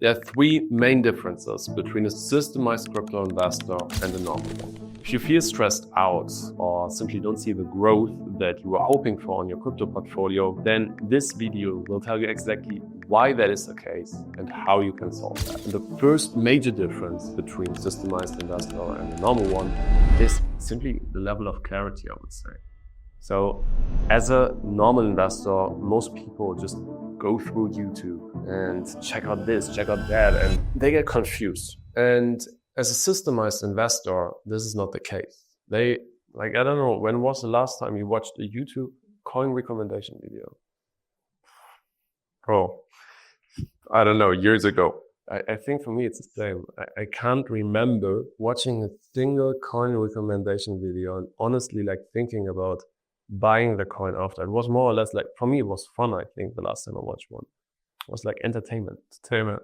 There are three main differences between a systemized crypto investor and a normal one. If you feel stressed out or simply don't see the growth that you are hoping for on your crypto portfolio, then this video will tell you exactly why that is the case and how you can solve that. And the first major difference between systemized investor and a normal one is simply the level of clarity, I would say. So as a normal investor, most people just go through YouTube and check out this, check out that, and they get confused. And as a systemized investor, this is not the case. I don't know, when was the last time you watched a YouTube coin recommendation video? Oh, I don't know, years ago. I think for me it's the same. I can't remember watching a single coin recommendation video and honestly thinking about buying the coin after. It was more or less for me, it was fun. I think the last time I watched one it was entertainment. Yeah,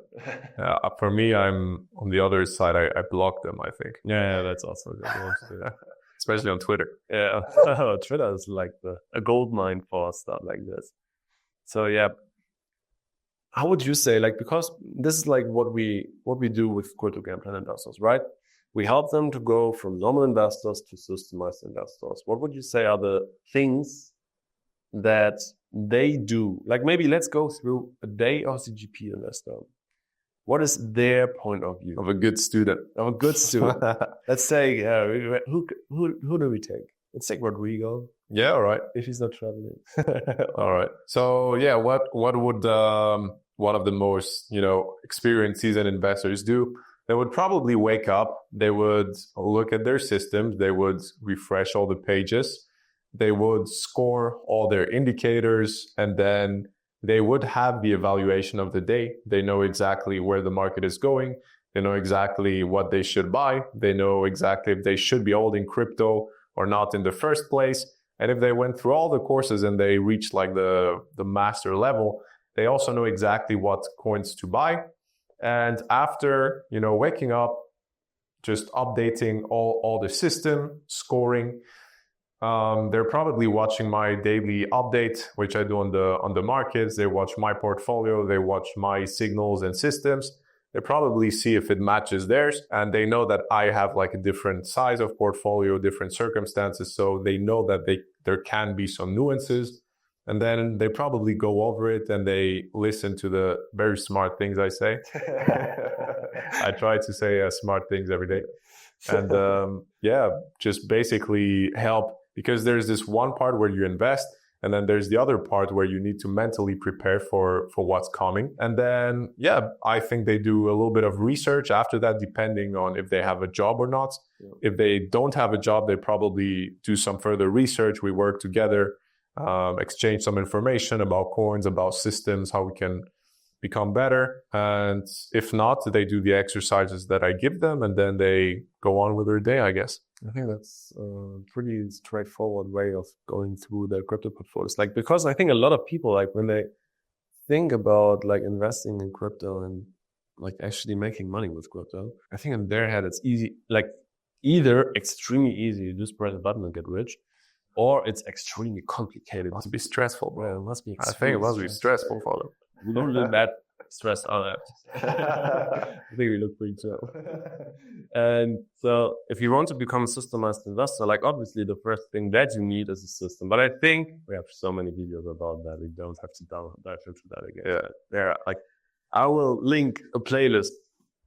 for me, I'm on the other side. I block them, I think. Yeah, that's also good. Especially on Twitter. Yeah, Twitter is a gold mine for stuff like this. So yeah, how would you say, because this is what we do with crypto gambling investors, right? We help them to go from normal investors to systemized investors. What would you say are the things that they do? Maybe let's go through a day of CGP investor. What is their point of view? Of a good student. Let's say, who do we take? Let's take Rodrigo. Yeah, all right. If he's not traveling. All right. So yeah, what would one of the most, experienced seasoned investors do? They would probably wake up, they would look at their systems, they would refresh all the pages, they would score all their indicators, and then they would have the evaluation of the day. They know exactly where the market is going. They know exactly what they should buy. They know exactly if they should be holding crypto or not in the first place. And if they went through all the courses and they reached the master level, they also know exactly what coins to buy. And after, waking up, just updating all the system, scoring, they're probably watching my daily update, which I do on the markets. They watch my portfolio, they watch my signals and systems. They probably see if it matches theirs, and they know that I have a different size of portfolio, different circumstances. So they know that there can be some nuances. And then they probably go over it and they listen to the very smart things I say. I try to say smart things every day. And just basically help, because there's this one part where you invest, and then there's the other part where you need to mentally prepare for what's coming. And then, I think they do a little bit of research after that, depending on if they have a job or not. Yeah. If they don't have a job, they probably do some further research. We work together. Exchange some information about coins, about systems, how we can become better. And if not, they do the exercises that I give them, and then they go on with their day, I guess. I think that's a pretty straightforward way of going through their crypto portfolios. Because I think a lot of people, when they think about investing in crypto and actually making money with crypto, I think in their head it's easy, either extremely easy, you just press a button and get rich, or it's extremely complicated. It must be stressful, bro. Yeah, it must be. I think it must be stressful for them. We don't look that stressed out. I think we look pretty chill. And so if you want to become a systemized investor, obviously the first thing that you need is a system. But I think we have so many videos about that. We don't have to dive into that again. Yeah. I will link a playlist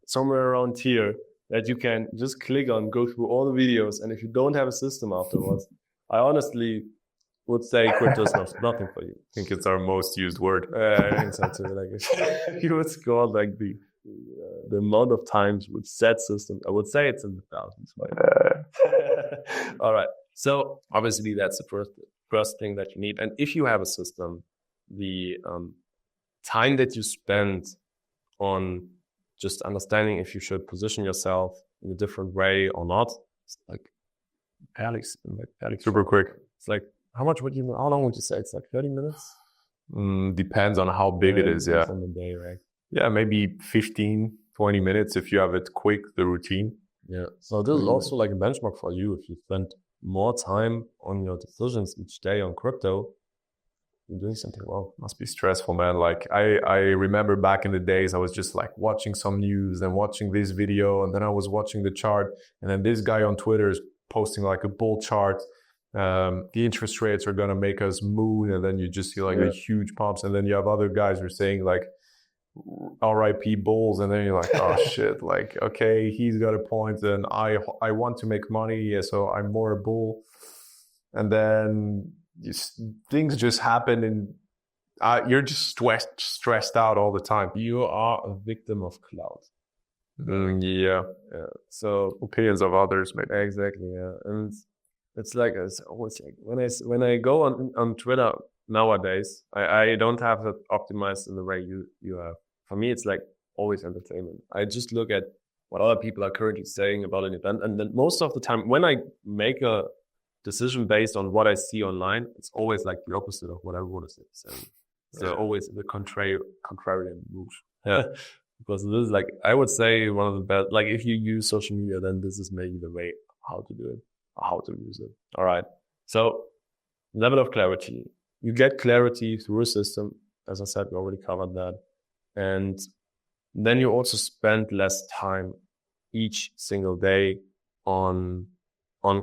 somewhere around here that you can just click on, go through all the videos. And if you don't have a system afterwards, I honestly would say crypto is nothing for you. I think it's our most used word. I think so too. If you would score the amount of times with said system, I would say it's in the thousands. Right? All right. So obviously that's the first thing that you need. And if you have a system, the time that you spend on just understanding if you should position yourself in a different way or not, it's Alex, super quick. It's how long would you say? It's 30 minutes? Depends on how big it is, yeah. On the day, right? Yeah, maybe 15, 20 minutes if you have it quick, the routine. Yeah. So this is also a benchmark for you. If you spend more time on your decisions each day on crypto, you're doing something wrong. Must be stressful, man. Like I remember back in the days, I was just like watching some news and watching this video, and then I was watching the chart, and then this guy on Twitter is posting like a bull chart. The interest rates are gonna make us moon, and then you just see like a huge pumps, and then you have other guys who are saying like RIP bulls, and then you're like, oh shit, like okay, he's got a point, and I want to make money, so I'm more a bull, and then things just happen, and you're just stressed out all the time. You are a victim of cloud. Yeah. So Opinions of others, maybe. Exactly. Yeah, and it's like it's always like when I go on Twitter nowadays, I don't have that optimized in the way you have. For me, it's like always entertainment. I just look at what other people are currently saying about an event, and then most of the time, when I make a decision based on what I see online, it's always like the opposite of what I want to say. So always the contrarian move. Yeah. Because this is like, I would say one of the best, like if you use social media, then this is maybe the way how to do it, or how to use it. All right. So level of clarity. You get clarity through a system. As I said, we already covered that. And then you also spend less time each single day on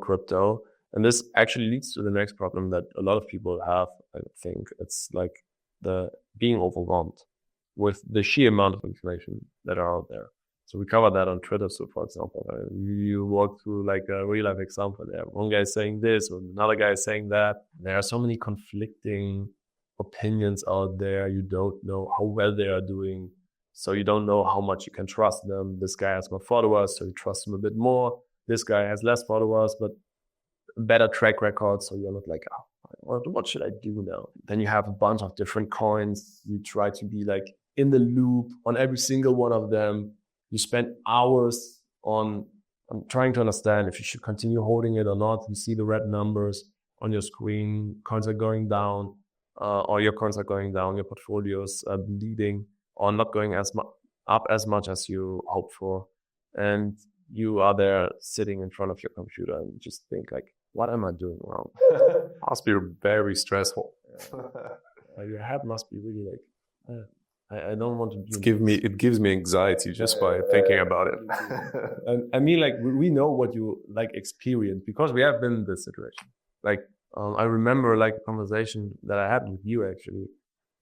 crypto. And this actually leads to the next problem that a lot of people have, I think. It's like the being overwhelmed with the sheer amount of information that are out there. So we covered that on Twitter. So for example, you walk through like a real life example there. One guy is saying this, or another guy is saying that. There are so many conflicting opinions out there. You don't know how well they are doing. So you don't know how much you can trust them. This guy has more followers, so you trust him a bit more. This guy has less followers, but better track record. So you're not like, oh, what should I do now? Then you have a bunch of different coins. You try to be like in the loop on every single one of them. You spend hours on trying to understand if you should continue holding it or not. You see the red numbers on your screen. Coins are going down, or your coins are going down. Your portfolios are bleeding or not going up as much as you hope for. And you are there sitting in front of your computer and you just think like, what am I doing wrong? Must be very stressful. Your head must be really like, I don't want to do it gives me anxiety just by thinking about it. And I mean, like, we know what you like experience because we have been in this situation. Like, I remember like a conversation that I had with you actually.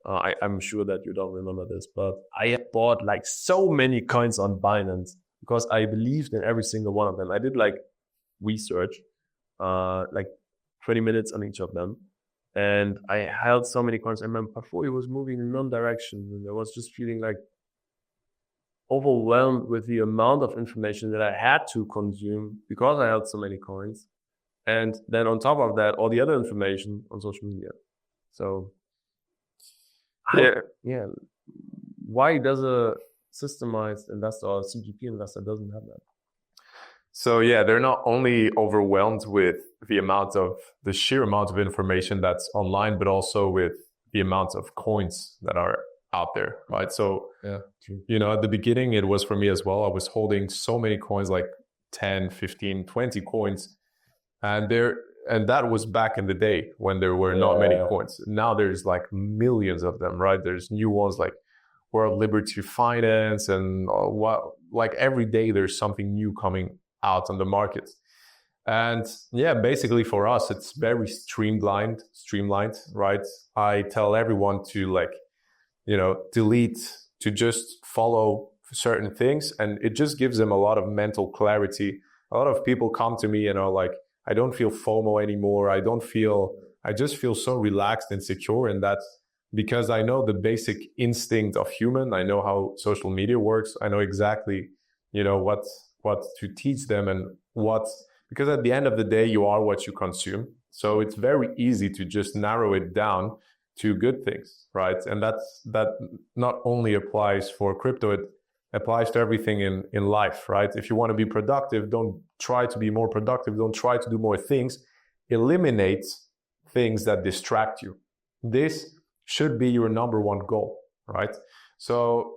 I'm sure that you don't remember this, but I bought like so many coins on Binance because I believed in every single one of them. I did like research, like 20 minutes on each of them. And I held so many coins. I remember portfolio was moving in one direction, and I was just feeling like overwhelmed with the amount of information that I had to consume because I held so many coins. And then on top of that, all the other information on social media. So yeah. Why does a systemized investor or a CGP investor doesn't have that? So yeah, they're not only overwhelmed with the sheer amount of information that's online, but also with the amount of coins that are out there, right? So, yeah, true. At the beginning, it was for me as well. I was holding so many coins, like 10, 15, 20 coins. And that was back in the day when there were not many coins. Now there's like millions of them, right? There's new ones like World Liberty Finance and like every day there's something new coming out on the market. And yeah, basically for us, it's very streamlined, right? I tell everyone to delete, to just follow certain things. And it just gives them a lot of mental clarity. A lot of people come to me and are like, I don't feel FOMO anymore. I just feel so relaxed and secure. And that's because I know the basic instinct of human. I know how social media works. I know exactly, what to teach them and because at the end of the day, you are what you consume. So it's very easy to just narrow it down to good things, right? And that not only applies for crypto, it applies to everything in life, right? If you want to be productive, don't try to be more productive. Don't try to do more things. Eliminate things that distract you. This should be your number one goal, right? So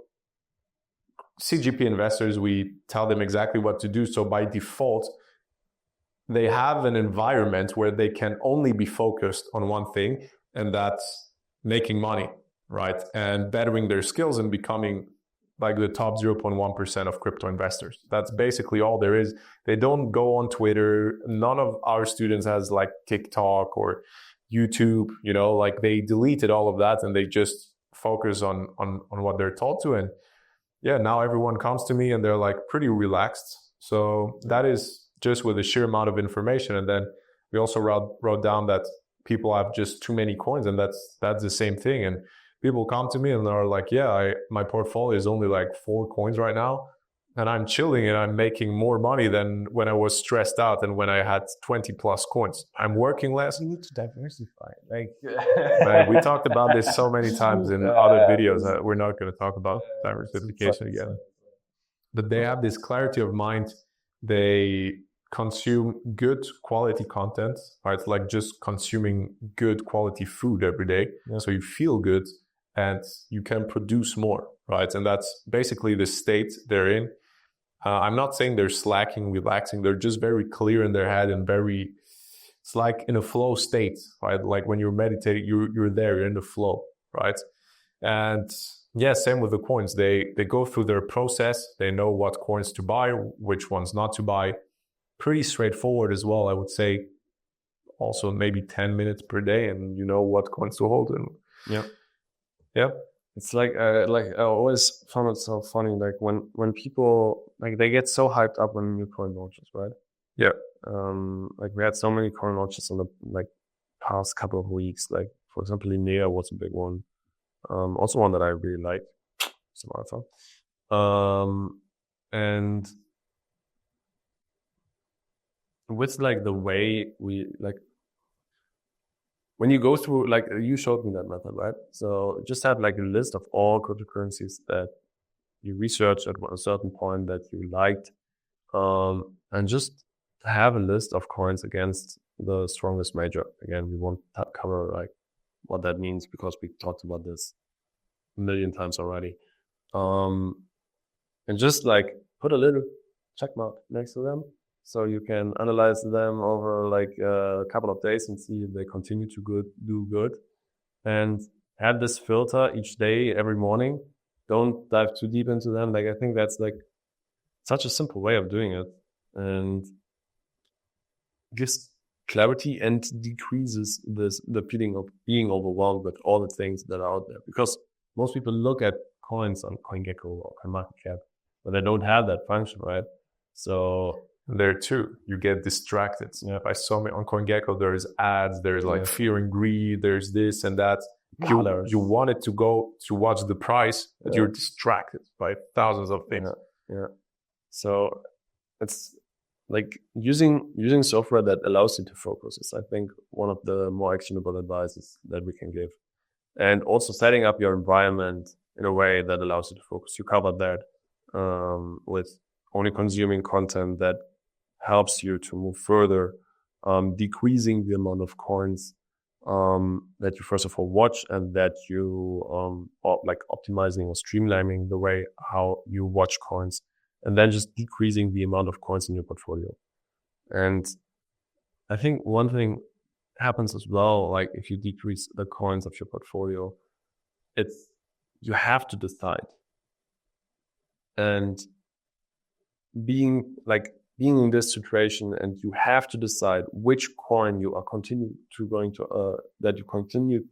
CGP investors, we tell them exactly what to do. So by default, they have an environment where they can only be focused on one thing, and that's making money, right? And bettering their skills and becoming like the top 0.1% of crypto investors. That's basically all there is. They don't go on Twitter. None of our students has like TikTok or YouTube, you know, like they deleted all of that and they just focus on what they're taught to. And yeah, now everyone comes to me and they're like pretty relaxed. So that is just with the sheer amount of information. And then we also wrote down that people have just too many coins, and that's the same thing. And people come to me and they're like, yeah, my portfolio is only like 4 coins right now, and I'm chilling and I'm making more money than when I was stressed out and when I had 20 plus coins. I'm working less. You need to diversify. Like, man, we talked about this so many times in other videos that we're not going to talk about diversification again. But they have this clarity of mind. They consume good quality content, right? Like just consuming good quality food every day. Yeah. So you feel good and you can produce more, right? And that's basically the state they're in. I'm not saying they're slacking, relaxing. They're just very clear in their head and it's like in a flow state, right? Like when you're meditating, you're there, you're in the flow, right? And yeah, same with the coins. They go through their process. They know what coins to buy, which ones not to buy. Pretty straightforward as well, I would say. Also maybe 10 minutes per day, and you know what coins to hold. And yeah. It's like I always found it so funny, like when people, like, they get so hyped up when new coin launches, right? Yeah. Like we had so many coin launches in the like past couple of weeks. Like for example, Linnea was a big one. Also one that I really liked, Samantha. And with like the way we like, when you go through, like you showed me that method, right? So just have like a list of all cryptocurrencies that you researched at a certain point that you liked, and just have a list of coins against the strongest major. Again, we won't cover like what that means because we talked about this a million times already. And just like put a little check mark next to them, so you can analyze them over like a couple of days and see if they continue to do good. And add this filter each day, every morning. Don't dive too deep into them. Like I think that's like such a simple way of doing it, and gives clarity and decreases the feeling of being overwhelmed with all the things that are out there. Because most people look at coins on CoinGecko or CoinMarketCap, but they don't have that function, right? So there too, you get distracted. Yeah. By so many on CoinGecko, there's ads, there's like fear and greed, there's this and that. You wanted to go to watch the price, but you're distracted by thousands of things. Yeah. So it's like using software that allows you to focus is, I think, one of the more actionable advices that we can give. And also setting up your environment in a way that allows you to focus. You covered that with only consuming content that helps you to move further, decreasing the amount of coins that you first of all watch, and that you like optimizing or streamlining the way how you watch coins, and then just decreasing the amount of coins in your portfolio. And I think one thing happens as well, like if you decrease the coins of your portfolio, you have to decide. And being in this situation, and you have to decide which coin you are that you continue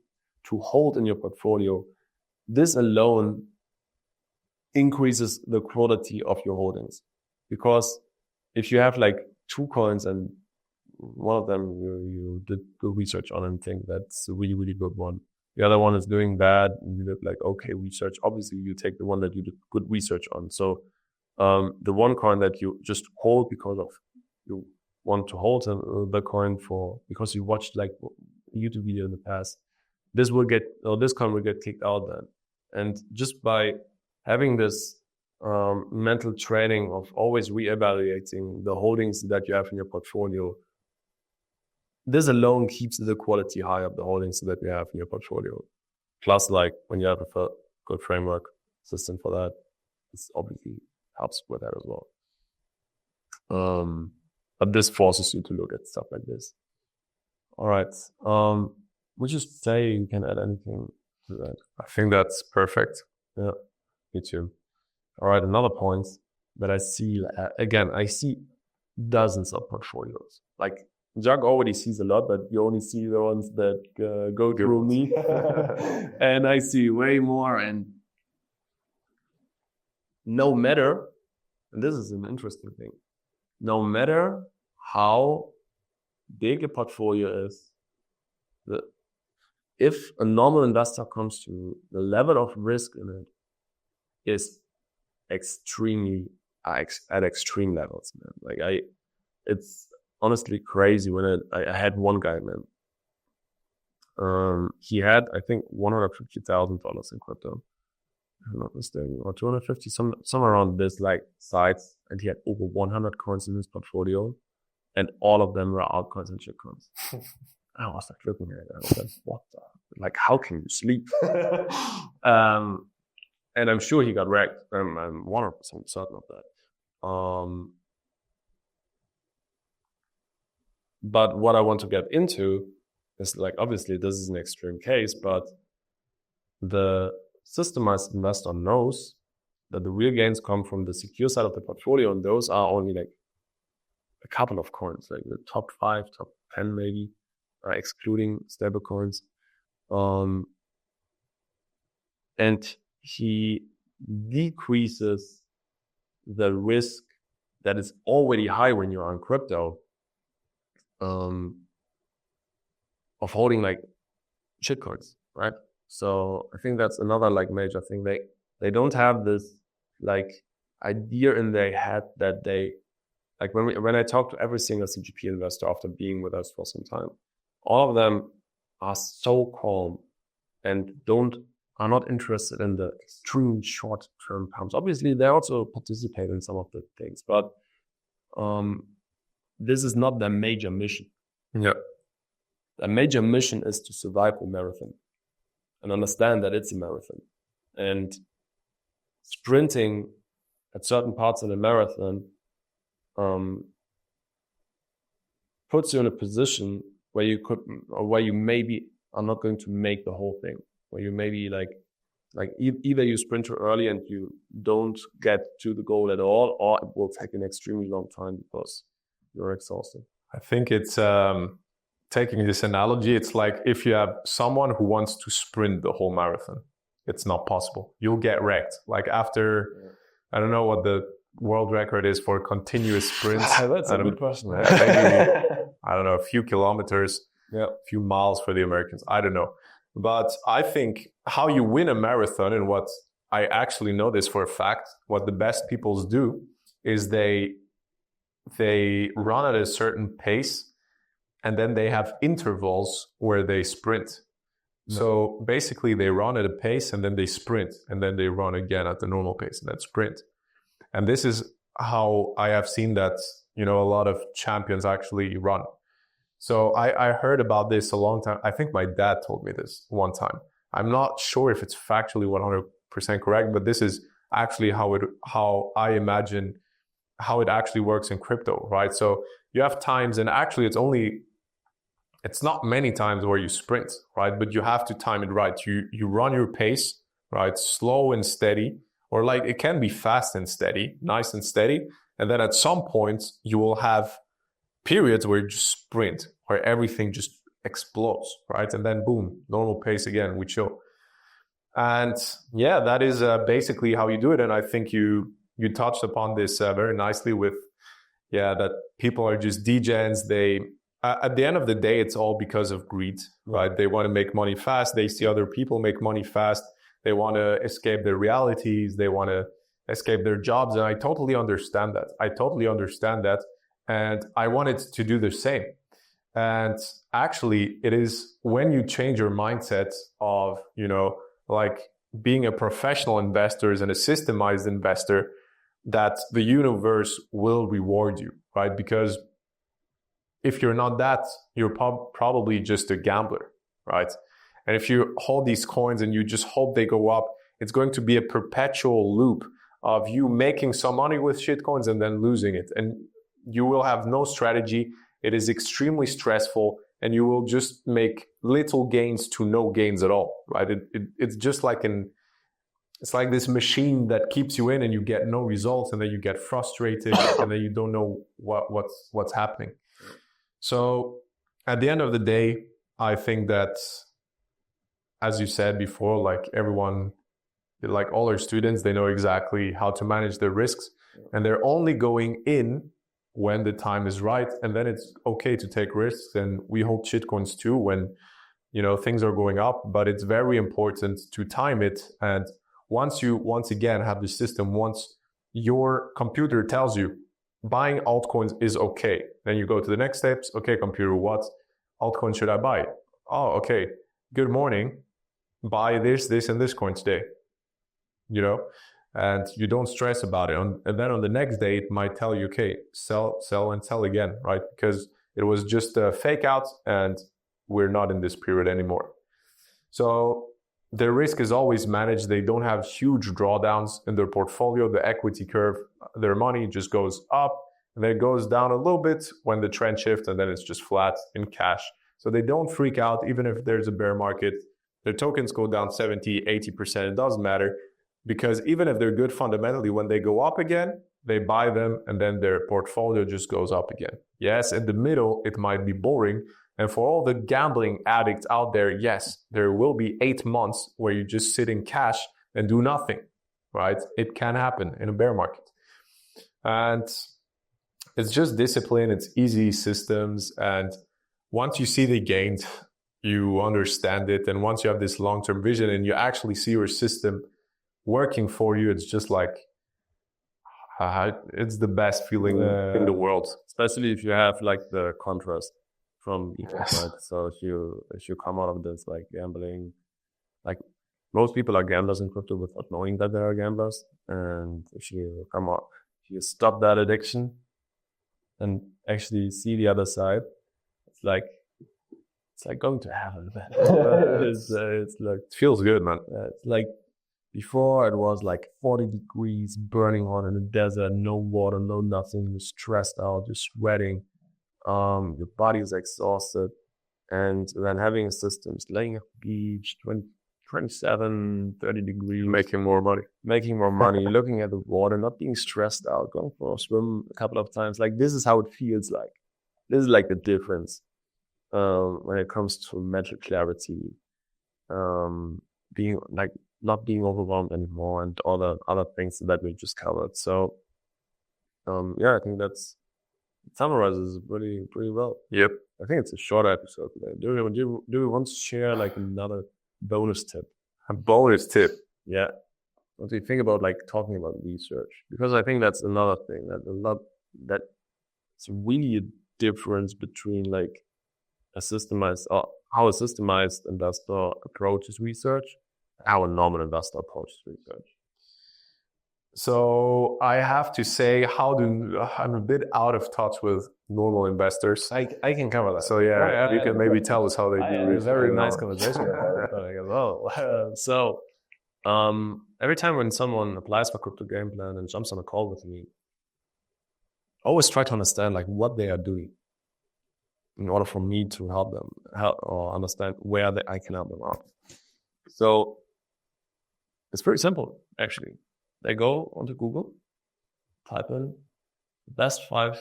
to hold in your portfolio. This alone increases the quality of your holdings, because if you have like 2 coins and one of them you did good research on and think that's a really, really good one, the other one is doing bad, and you did like okay research, obviously you take the one that you did good research on. So the one coin that you just hold because of you want to hold the coin because you watched like a YouTube video in the past, this coin will get kicked out then. And just by having this mental training of always reevaluating the holdings that you have in your portfolio, this alone keeps the quality high of the holdings that you have in your portfolio. Plus, like when you have a good framework system for that, it's obviously helps with that as well. But this forces you to look at stuff like this. All right. Would you say you can add anything I think that's perfect. Yeah, me too. All right, another point that I see, again, I see dozens of portfolios. Like Jacques already sees a lot, but you only see the ones that go through me. And I see way more. And no matter, and this is an interesting thing, no matter how big a portfolio is, if a normal investor comes to the level of risk in it is extremely at extreme levels, man. Like it's honestly crazy when I had one guy, man. He had, I think, $150,000 in crypto, if I'm not mistaken, or 250, somewhere around this like size, and he had over 100 coins in his portfolio, and all of them were altcoins and shitcoins. I was like looking at it, I was like, what the? Like, how can you sleep? And I'm sure he got wrecked. I'm 100% certain of that. But what I want to get into is, like, obviously this is an extreme case, but the systemized investor knows that the real gains come from the secure side of the portfolio, and those are only like a couple of coins, like the top 5, top 10 maybe, excluding stable coins. And he decreases the risk that is already high when you're on crypto, of holding like shitcoins, right? So I think that's another like major thing. They don't have this like idea in their head that they, like when I talk to every single CGP investor after being with us for some time, all of them are so calm and are not interested in the extreme short-term pumps. Obviously, they also participate in some of the things, but this is not their major mission. Yeah. Their major mission is to survive a marathon and understand that it's a marathon. And sprinting at certain parts of the marathon puts you in a position where you maybe are not going to make the whole thing. Where you maybe like either you sprint too early and you don't get to the goal at all, or it will take an extremely long time because you're exhausted. I think it's taking this analogy, it's like if you have someone who wants to sprint the whole marathon, it's not possible. You'll get wrecked. Like after, I don't know what the world record is for continuous sprints. That's a good question. Maybe, I don't know, a few kilometers, a few miles for the Americans. I don't know. But I think how you win a marathon, and what I actually know this for a fact, what the best people do is they run at a certain pace, and then they have intervals where they sprint. So basically they run at a pace and then they sprint, and then they run again at the normal pace and then sprint. And this is how I have seen that, a lot of champions actually run. So I heard about this a long time. I think my dad told me this one time. I'm not sure if it's factually 100% correct, but this is actually how I imagine how it actually works in crypto, right? So you have times, and actually it's not many times where you sprint, right? But you have to time it right. You run your pace, right? Slow and steady, or like it can be fast and steady, nice and steady. And then at some point you will have periods where you just sprint, where everything just explodes, right? And then boom, normal pace again, we chill. And yeah, that is basically how you do it. And I think you touched upon this very nicely with, that people are just degens. They, at the end of the day, it's all because of greed, right? They want to make money fast. They see other people make money fast. They want to escape their realities. They want to escape their jobs. And I totally understand that. And I wanted to do the same. And actually, it is when you change your mindset of, like being a professional investor and a systemized investor, that the universe will reward you, right? Because if you're not that, you're probably just a gambler, right? And if you hold these coins and you just hope they go up, it's going to be a perpetual loop of you making some money with shitcoins and then losing it. And you will have no strategy. It is extremely stressful. and you will just make little gains to no gains at all, right? It's just like it's like this machine that keeps you in and you get no results, and then you get frustrated and then you don't know what's happening. So at the end of the day, I think that, as you said before, like everyone, like all our students, they know exactly how to manage their risks, and they're only going in when the time is right, and then it's okay to take risks. And we hold shitcoins too when, you know, things are going up, but it's very important to time it. And once again have the system, once your computer tells you buying altcoins is okay, then you go to the next steps. Okay, computer, what altcoin should I buy? Oh, okay, good morning, buy this, and this coin today, you know, and you don't stress about it. And then on the next day, it might tell you, okay, sell and sell again, right? Because it was just a fake out and we're not in this period anymore. So their risk is always managed. They don't have huge drawdowns in their portfolio. The equity curve, their money just goes up and then it goes down a little bit when the trend shifts, and then it's just flat in cash. So they don't freak out even if there's a bear market. Their tokens go down 70, 80%. It doesn't matter, because even if they're good fundamentally, when they go up again, they buy them and then their portfolio just goes up again. Yes, in the middle, it might be boring. And for all the gambling addicts out there, yes, there will be 8 months where you just sit in cash and do nothing, right? It can happen in a bear market. And it's just discipline. It's easy systems. And once you see the gains, you understand it. And once you have this long-term vision and you actually see your system working for you, it's just like, it's the best feeling in the world. Especially if you have like the contrast from each side. So if you come out of this like gambling, like most people are gamblers in crypto without knowing that they are gamblers. And if you stop that addiction and actually see the other side, it's like going to heaven. It's like, it feels good, man. It's like, before it was like 40 degrees, burning hot in the desert, no water, no nothing, you're stressed out, you're sweating, your body is exhausted. And then having a system is laying at the beach, 27, 30 degrees. Making more money, looking at the water, not being stressed out, going for a swim a couple of times. Like, this is how it feels like. This is like the difference when it comes to mental clarity, being like, not being overwhelmed anymore, and all the other things that we just covered. So, I think that summarizes pretty well. Yep. I think it's a short episode today. Do we want to share like another bonus tip? A bonus tip? Yeah. What do you think about like talking about research? Because I think that's another thing that it's really a difference between like how a systemized investor approaches research, how a normal investor approaches research. So I have to say, I'm a bit out of touch with normal investors. I can cover that. So you can maybe tell us how they do it. Very nice conversation. So every time when someone applies for Crypto Game Plan and jumps on a call with me, I always try to understand like what they are doing in order for me to help them or understand where I can help them out. So it's very simple, actually. They go onto Google, type in the best 5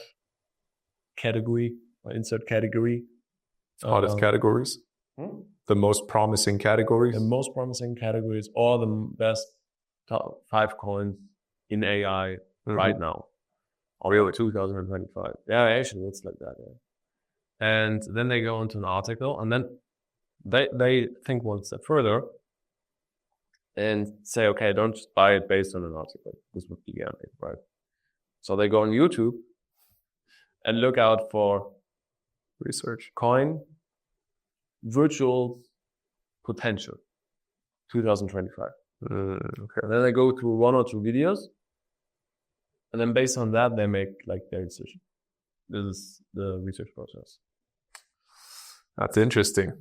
category or insert category. Hottest categories? The most promising categories? The most promising categories, or the best top 5 coins in AI right now. Or really 2025. Yeah, actually, it's like that. Yeah. And then they go into an article, and then they think one step further and say, okay, don't just buy it based on an article. This would be gambling, right? So they go on YouTube and look out for research coin virtual potential 2025. Okay. And then they go through 1 or 2 videos, and then based on that, they make like their decision. This is the research process. That's interesting.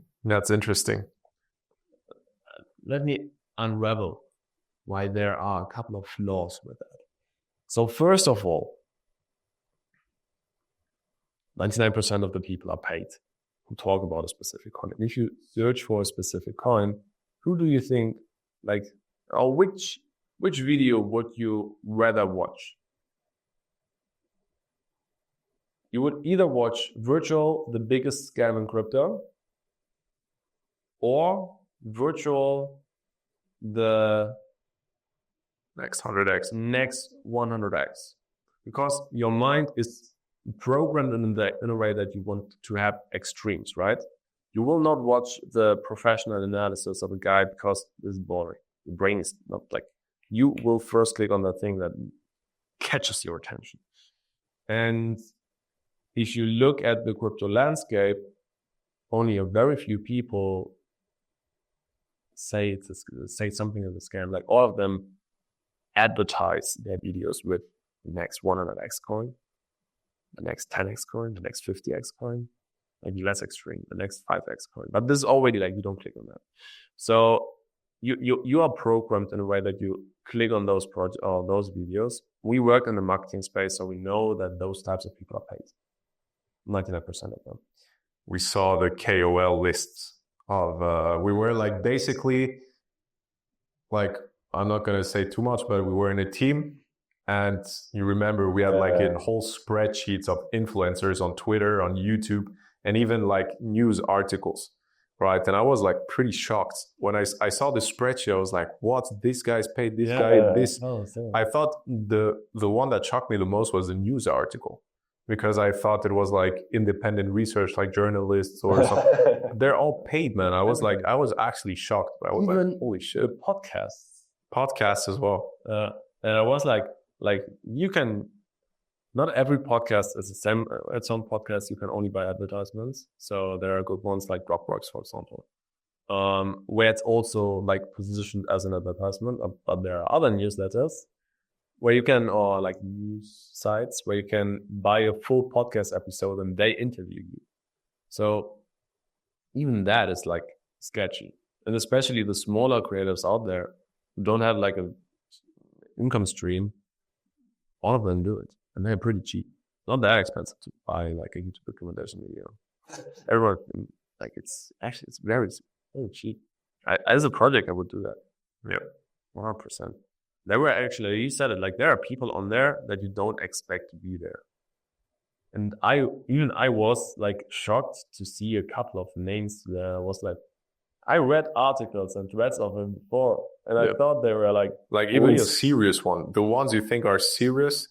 Let me unravel why there are a couple of flaws with that. So first of all, 99% of the people are paid. who talk about a specific coin. And if you search for a specific coin, who do you think, like, or which video would you rather watch? You would either watch Virtual, the biggest scam in crypto, or Virtual, the Next 100x. next 100x, because your mind is programmed in a way that you want to have extremes, right? You will not watch the professional analysis of a guy because this is boring. The brain is not like, you will first click on the thing that catches your attention. And if you look at the crypto landscape, only a very few people say something is a scam. Like, all of them advertise their videos with the next 100x coin, the next 10x coin, the next 50x coin, like less extreme, the next 5x coin. But this is already like, you don't click on that. So you are programmed in a way that you click on those those videos. We work in the marketing space, so we know that those types of people are paid. 99% of them. We saw the KOL lists of, we were like basically, like, I'm not going to say too much, but we were in a team. And you remember we had like a whole spreadsheets of influencers on Twitter, on YouTube, and even like news articles, right? And I was like pretty shocked when I saw the spreadsheet. I was like, what? This guy's paid this guy this. I thought the one that shocked me the most was the news article, because I thought it was like independent research, like journalists or something. They're all paid, man. I was like, I was actually shocked. I was even like, holy shit. The Podcasts as well. And I was like you can, not every podcast is the same. At some podcasts you can only buy advertisements. So there are good ones like Dropbox, for example, where it's also like positioned as an advertisement. But there are other newsletters where you can, or like news sites where you can buy a full podcast episode and they interview you. So even that is like sketchy. And especially the smaller creatives out there who don't have like a income stream, all of them do it. And they're pretty cheap. Not that expensive to buy like a YouTube recommendation video. Everyone, like, it's very, very cheap. As a project, I would do that. Yeah. 100%. There were actually, you said it, like, there are people on there that you don't expect to be there. And I was like shocked to see a couple of names there. I was like, I read articles and threads of him before, and I thought they were like even a serious one. The ones you think are serious,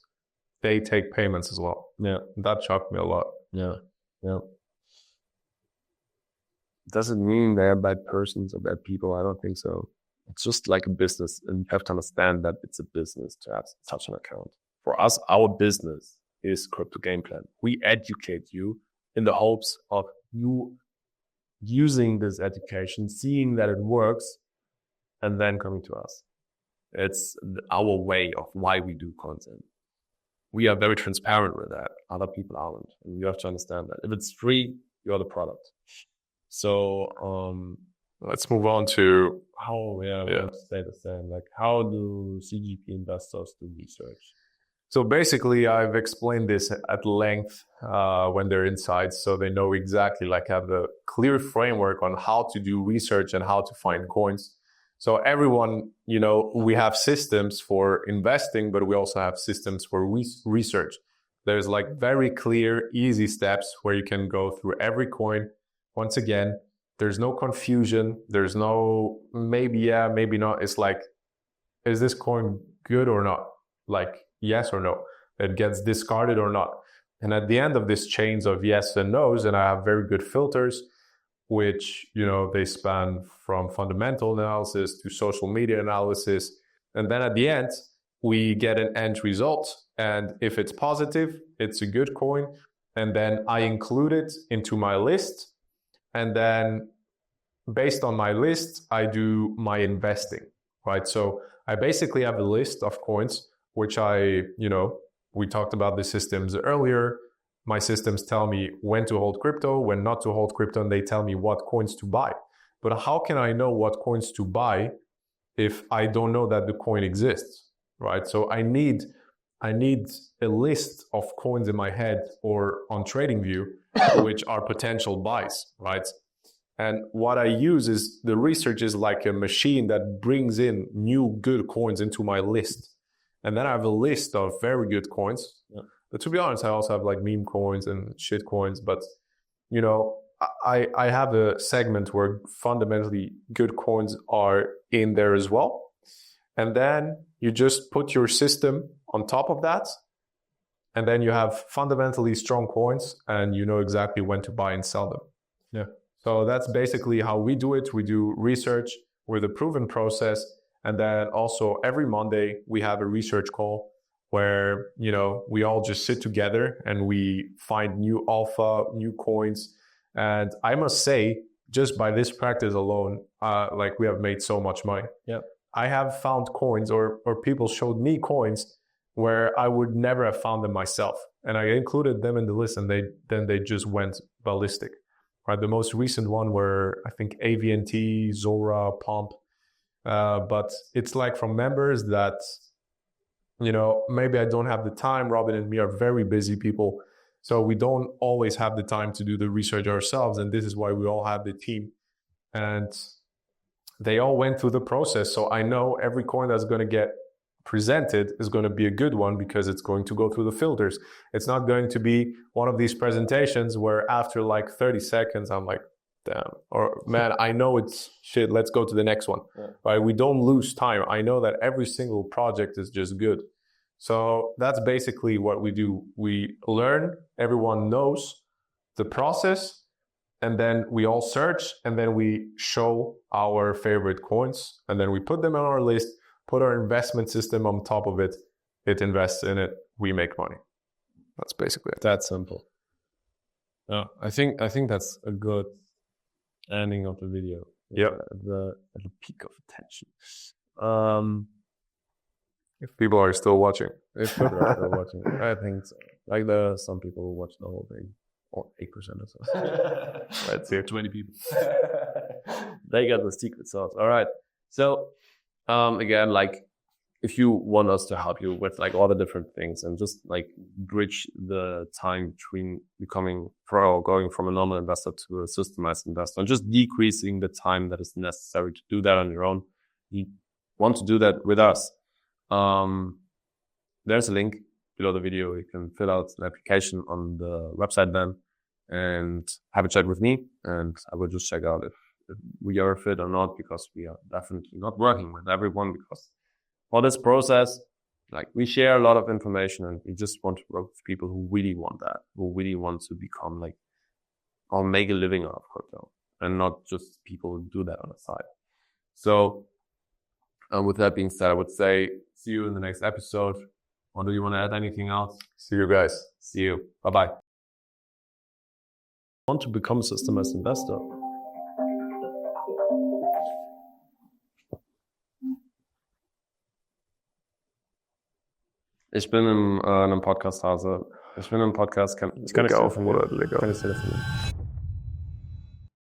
they take payments as well. Yeah. That shocked me a lot. Yeah. Doesn't mean they're bad persons or bad people. I don't think so. It's just like a business, and you have to understand that it's a business to have such an account. For us, our business is Crypto Game Plan. We educate you in the hopes of you using this education, seeing that it works, and then coming to us. It's our way of why we do content. We are very transparent with that. Other people aren't. And you have to understand that. If it's free, you're the product. So let's move on to how, I want to say the same. Like, how do CGP investors do research? So basically, I've explained this at length when they're inside, so they know exactly, like, have a clear framework on how to do research and how to find coins. So everyone, we have systems for investing, but we also have systems for research. There's like very clear, easy steps where you can go through every coin. Once again, there's no confusion. There's no maybe yeah, maybe not. It's like, is this coin good or not? Like, yes or no. It gets discarded or not. And at the end of this chains of yes and no's, and I have very good filters, which, they span from fundamental analysis to social media analysis. And then at the end, we get an end result. And if it's positive, it's a good coin. And then I include it into my list. And then based on my list, I do my investing, right? So I basically have a list of coins, which we talked about the systems earlier. My systems tell me when to hold crypto, when not to hold crypto, and they tell me what coins to buy. But how can I know what coins to buy if I don't know that the coin exists, right? So I need I need a list of coins in my head or on TradingView, which are potential buys, right? And what I use is the research is like a machine that brings in new good coins into my list. And then I have a list of very good coins. Yeah. But to be honest, I also have like meme coins and shit coins. But, you know, I have a segment where fundamentally good coins are in there as well. And then you just put your system on top of that. And then you have fundamentally strong coins and you know exactly when to buy and sell them. Yeah. So that's basically how we do it. We do research with a proven process. And then also every Monday we have a research call where, you know, we all just sit together and we find new alpha, new coins. And I must say, just by this practice alone, like we have made so much money. Yeah. I have found coins or people showed me coins where I would never have found them myself. And I included them in the list and they just went ballistic. Right, the most recent one were, I think, AVNT, Zora, Pump. But it's like from members that, you know, maybe I don't have the time. Robin and me are very busy people. So we don't always have the time to do the research ourselves. And this is why we all have the team. And they all went through the process. So I know every coin that's going to get presented is going to be a good one because it's going to go through the filters. It's not going to be one of these presentations where after like 30 seconds, I'm like, damn, or man, I know it's shit. Let's go to the next one. Yeah. Right? We don't lose time. I know that every single project is just good. So that's basically what we do. We learn, everyone knows the process, and then we all search, and then we show our favorite coins, and then we put them on our list, put our investment system on top of it. It invests in it. We make money. That's basically it. That simple. Yeah, I think that's a good ending of the video. Yeah, at the peak of attention. If people are still watching, I think so. Like some people who watch the whole thing, or 8% or so. Let's see, 20 people. They got the secret sauce. All right. So again, like if you want us to help you with like all the different things and just like bridge the time between becoming pro, going from a normal investor to a systemized investor, and just decreasing the time that is necessary to do that on your own, you want to do that with us. There's a link below the video. You can fill out an application on the website then and have a chat with me, and I will just check out if we are fit or not, because we are definitely not working with everyone, because for this process, like we share a lot of information and we just want to work with people who really want that, who really want to become like, or make a living out of crypto, and not just people who do that on the side. So with that being said, I would say see you in the next episode. Or do you want to add anything else? See you guys. See you. Bye-bye. Want to become a systemized investor? Ich bin in einem Podcast-Hause. Ich bin im Podcast. Kann ich telefonieren?